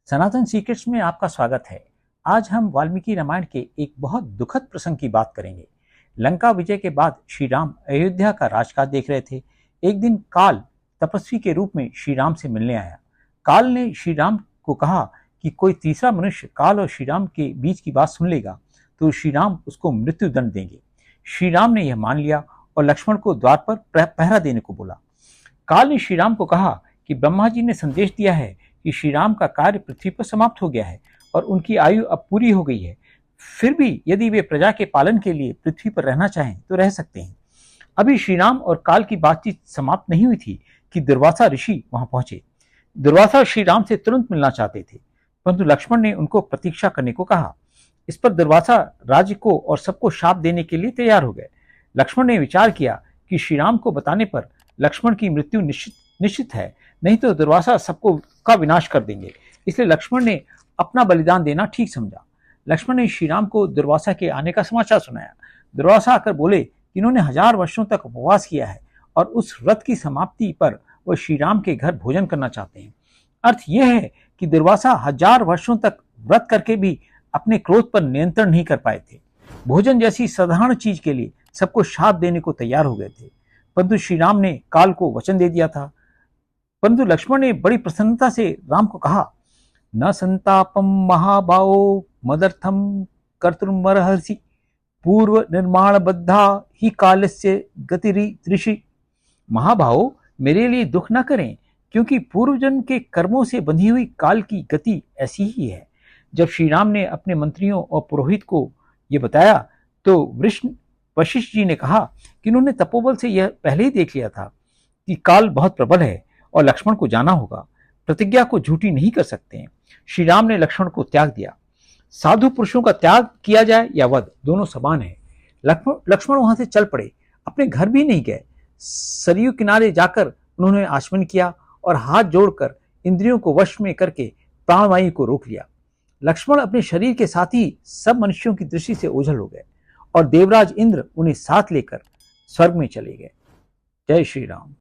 सनातन secrets में आपका स्वागत है। आज हम वाल्मीकि रामायण के एक बहुत दुखद प्रसंग की बात करेंगे। लंका विजय के बाद श्री राम अयोध्या का राजकाज देख रहे थे। एक दिन काल तपस्वी के रूप में श्री राम से मिलने आया। काल ने श्री राम को कहा कि कोई तीसरा मनुष्य काल और श्री राम के बीच की बात सुन लेगा तो श्री राम उसको मृत्यु दंड देंगे। श्री राम ने यह मान लिया और लक्ष्मण को द्वार पर पहरा देने को बोला। काल ने श्री राम को कहा कि ब्रह्मा जी ने संदेश दिया है कि श्री राम का कार्य पृथ्वी पर समाप्त हो गया है और उनकी आयु अब पूरी हो गई है। फिर भी यदि वे प्रजा के पालन के लिए पृथ्वी पर रहना चाहें तो रह सकते हैं। अभी श्री राम और काल की बातचीत समाप्त नहीं हुई थी कि दुर्वासा ऋषि वहां पहुंचे। दुर्वासा श्री राम से तुरंत मिलना चाहते थे, परंतु लक्ष्मण ने उनको प्रतीक्षा करने को कहा। इस पर दुर्वासा राज्य को और सबको शाप देने के लिए तैयार हो गए। लक्ष्मण ने विचार किया कि श्री राम को बताने पर लक्ष्मण की मृत्यु निश्चित है, नहीं तो दुर्वासा सबको का विनाश कर देंगे। इसलिए लक्ष्मण ने अपना बलिदान देना ठीक समझा। लक्ष्मण ने श्री राम को दुर्वासा के आने का समाचार सुनाया। दुर्वासा आकर बोले कि इन्होंने 1000 वर्षों तक उपवास किया है और उस व्रत की समाप्ति पर वह श्री राम के घर भोजन करना चाहते हैं। अर्थ यह है कि दुर्वासा 1000 वर्षों तक व्रत करके भी अपने क्रोध पर नियंत्रण नहीं कर पाए थे। भोजन जैसी साधारण चीज के लिए सबको शाप देने को तैयार हो गए थे, परंतु श्री राम ने काल को वचन दे दिया था। परंतु लक्ष्मण ने बड़ी प्रसन्नता से राम को कहा, न संतापम महाबाओ मदर्थम कर्तुमर्हसि पूर्व निर्माण बद्धा ही कालस्य गतिरि ऋषि। महाभाव, मेरे लिए दुख न करें, क्योंकि पूर्वजन्म के कर्मों से बंधी हुई काल की गति ऐसी ही है। जब श्री राम ने अपने मंत्रियों और पुरोहित को यह बताया तो वशिष्ठ जी ने कहा कि इन्होंने तपोबल से यह पहले ही देख लिया था कि काल बहुत प्रबल है और लक्ष्मण को जाना होगा। प्रतिज्ञा को झूठी नहीं कर सकते हैं। श्री राम ने लक्ष्मण को त्याग दिया। साधु पुरुषों का त्याग किया जाए या वध, दोनों समान है। लक्ष्मण वहां से चल पड़े, अपने घर भी नहीं गए। सरयू किनारे जाकर उन्होंने आचमन किया और हाथ जोड़कर इंद्रियों को वश में करके प्राणवायु को रोक लिया। लक्ष्मण अपने शरीर के साथ ही सब मनुष्यों की दृष्टि से ओझल हो गए और देवराज इंद्र उन्हें साथ लेकर स्वर्ग में चले गए। जय श्री राम।